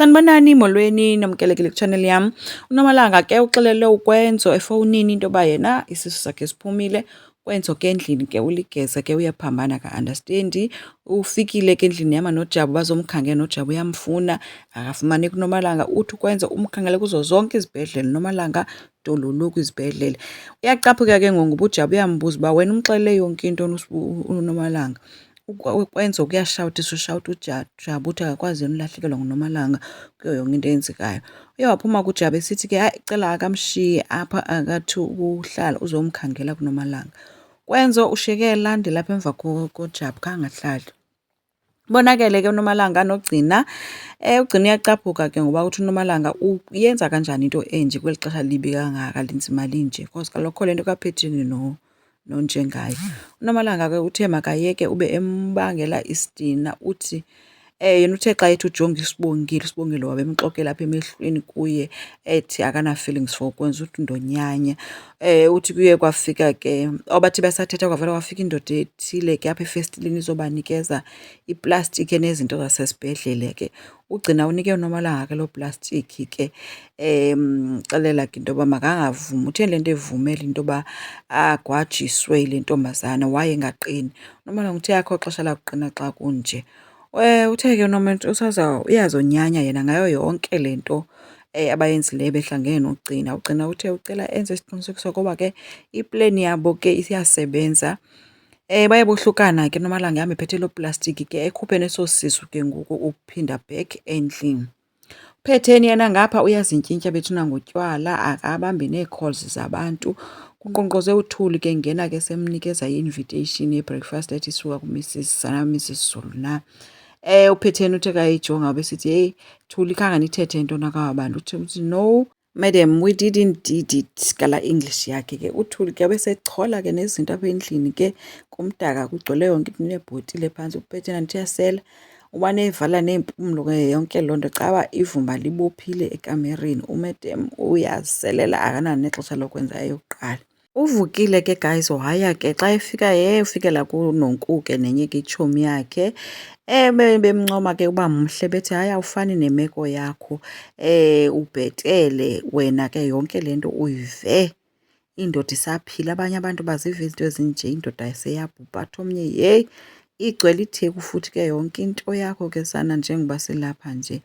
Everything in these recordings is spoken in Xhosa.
Sanibonani, molweni, namkelekile ku-channel yam. uNomalanga ke uxelele uKwenzo efowunini into yoba yena isisu sakhe siphumile. uKwenzo ke endlini ke uligeza ke uyaphambana ka-andastendi. Ufikile ke endlini yama noJabu bazomkhangela, noJabu uyamfuna akafumaneki uNomalanga. Uthi uKwenzo umkhangele kuzo zonke izibhedlele, uNomalanga dololo kwizibhedlele. Uyacaphuka ke ngoku ngoba uJabu uyambuza uba wena umxelele yonke into uNomalanga. uKwenzo kuyashawutisa, ushawuta uJabu uthi akakwazi yena ulahlekelwa nguNomalanga kuyo yonke into eyenzekayo. Uye waphuma kuJabu esithi ke hayi cela akamshiye apha akathi ukuhlala uzomkhangela kuNomalanga. uKwenzo ushiyeke elandela apha emva koJabu khangahlali. Bonakele ke uNomalanga nogcina. Ugcina uyacaphuka ke ngoba uthi uNomalanga uyenza kanjani into enje kweli xesha libi kangaka linzima linje, because kaloku kho le nto kaphethini nonjengayo. uNomalanga ke uthe makayeke ube embangela isidina. Uthi yena uthe xa ethi ujonga uSibongile wabemxokela apha emehlweni kuye ethi akana-feelings for uKwenzo, uthi ndonyanya. Uthi kuye kwafika ke bathi besathetha kwavela kwafika indoda ethile ke apha efestilini izobanikeza iplastiki nezinto zasesibhedlele ke. Ugcina unike uNomalanga ke loo plastiki ke mxelela ke into yoba makangavumi. Utheni le nto evumela into yoba agwajiswe yile ntombazana waye engaqini. uNomalanga uthe akho xesha lakuqina xa kunje. Uthe ke uyazonyanya yena ngayo yonke le nto abayenzileyo behlangene nogcina. Ugcina uthe ucela enze isiqinisekiso koba ke ipleni yabo ke iyasebenza. Baye bohlukana ke uNomalanga ehambe ephethe loo plastiki ke ekhuphe neso sisu ke ngoku ukuphinda back endlini. Uphetheni yena ngapha uyazintyintya bethuna ngotywala, akabambi nee-calls zabantu. Kunkqonkqoze uThuli ke ngena ke semnikeza i-invitation ye-breakfast ethi isuka kuMrs sana Mrs Zulu na. Uphetheni uthe kayijonga besithi heyi Thuli khange nithethe into nakabantu. Uthi no madam, we didn't did it ngala English yakhe ke. uThuli ke besechola ke nezinto apha endlini ke kumdaka kugcwele yonke into neebhotile phantsi. uPhetheni andithi uyasela umane evala neempumlo ke yonke loo nto. Caba ivumba libophile ekamereni, umadam uyaziselela akanalo nexesha lokwenza eyokuqala. Uvukile ke guys waya ke xa efika ufikela kuNonkuke nenye ke itshomi yakhe. Bemncoma ke uba mhle bethi hayi awufani nemeko yakho, ubhetele wena ke yonke le nto uyive indoda isaphila, abanye abantu baziva izinto ezinje indoda seyabhubha. Athi omnye yeyi igcwele itheku futhi ke yonke into yakho ke sana njengoba silapha nje.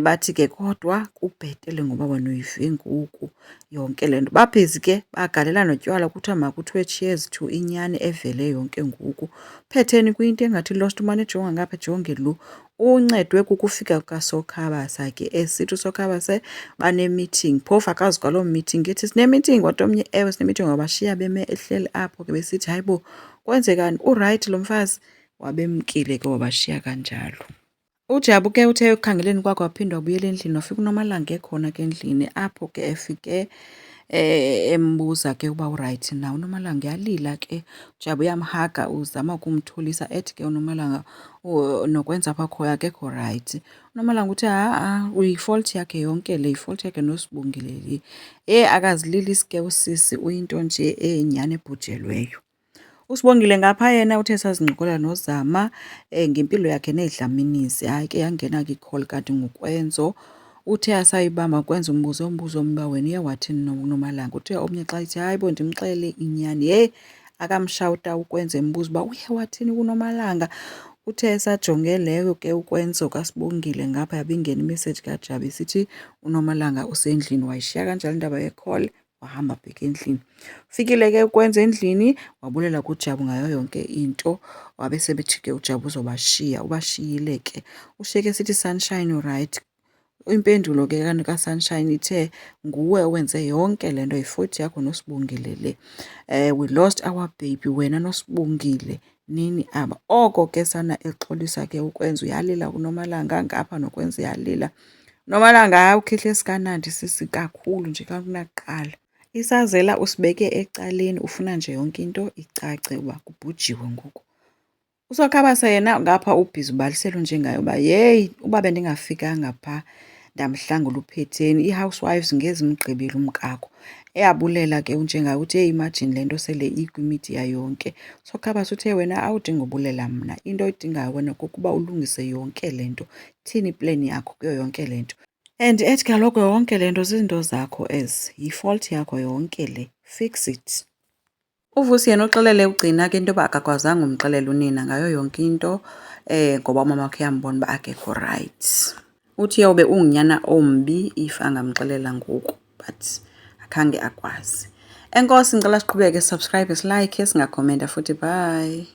Bathi ke kodwa kubhetele ngoba wena uyive ngoku yonke le nto. Babhizi ke bagalela notywala kuthiwa makuthiwe cheers to inyani evele yonke ngoku. UPhetheni kuyinto engathi lost umane ejonga ngapha ejonge lo. Uncedwe kukufika kukaSokhabasa ke esithi uSokhabase bane-meeting. Phofu akazi kwaloo meeting ethi sine-meeting kodwa omnye ewe sine-meeting wabashiya beme ehleli apho ke besithi hayi bo kwenzekani, urayithi lo mfazi. Wabemkile ke wabashiya kanjalo. uJabu ke uthe ekukhangeleni kwakhe waphinde wabuyela endlini. Wafika uNomalanga ekhona ke endlini apho ke efike embuza ke uba urayithi na. uNomalanga uyalila ke. uJabu uyamhaga uzama ukumthulisa ethi ke uNomalanga nokwenza apha khoyo akekho rayithi. uNomalanga uthi uyi-fault yakhe yonke le, yi-fault yakhe noSibongile le. Akazililisi ke usisi, uyinto nje eyinyani ebhujelweyo. uSibongile ngapha yena uthe sazincokola noZama ngempilo yakhe needlaminizi. Hayi ke yangena ke i-call kanti nguKwenzo. Uthe asayibamba uKwenzo umbuzo omba wena uye wathini noNomalanga. Uthe omnye xa ithi hayi bo ndimxelele inyani. Akamshawuta uKwenzo embuza uba uye wathini kuNomalanga. Uthe esajonge leyo ke uKwenzo kaSibongile ngapha yabingena imessage kaJabu isithi uNomalanga usendlini. Wayishiya kanjalo indaba ye-call wahamba bheka endlini. Fikile ke uKwenzo endlini wabulela kuJabu ngayo yonke into. Wabe sebethi ke uJabu uzobashiya, ubashiyile ke. Ushiyeke esithi Sunshine urayithi. Impendulo ke kaSunshine ithe nguwe owenze yonke le nto, yi-fault yakho noSibongile le. We lost our baby, wena noSibongile nini aba. Oko ke sana exolisa ke uKwenzo uyalila kuNomalanga ngapha noKwenzo uyalila. uNomalanga hayi ukhihla esikanandi sisi kakhulu nje kakunakuqala. Isazela usibeke ecaleni ufuna nje yonke into icace uba kubhujiwe ngoku. uSokhabasa yena ngapha ubhizi ubaliselo njengayo uba yeyi uba bendingafikanga phaa ndamhlangula uPhetheni, ii-housewives ngezimgqibile umkakho. Eyabulela ke unjengaye uthi hey imagine le nto sele ikwimidiya yonke. So Khabasi uthe wena awudingi ubulela mna, into oyidingayo wena kukuba ulungise yonke le nto. Ithini ipleni yakho kuyo yonke le nto? And ethi kaloku yonke le nto zizinto zakho ezi, yi-fault yakho yonke le, fix it. UVusi yena uxelele uGcina ke into yoba akakwazanga umxelela unina ngayo yonke into ngoba umama wakhe uyambona uba akekho rayithi. Uthi yawube ungunyana ombi if angamxelela ngoku, but akhange akwazi. Enkosi, ngicela siqhubeke, subscribe, silike, singakhomenta futhi, bye.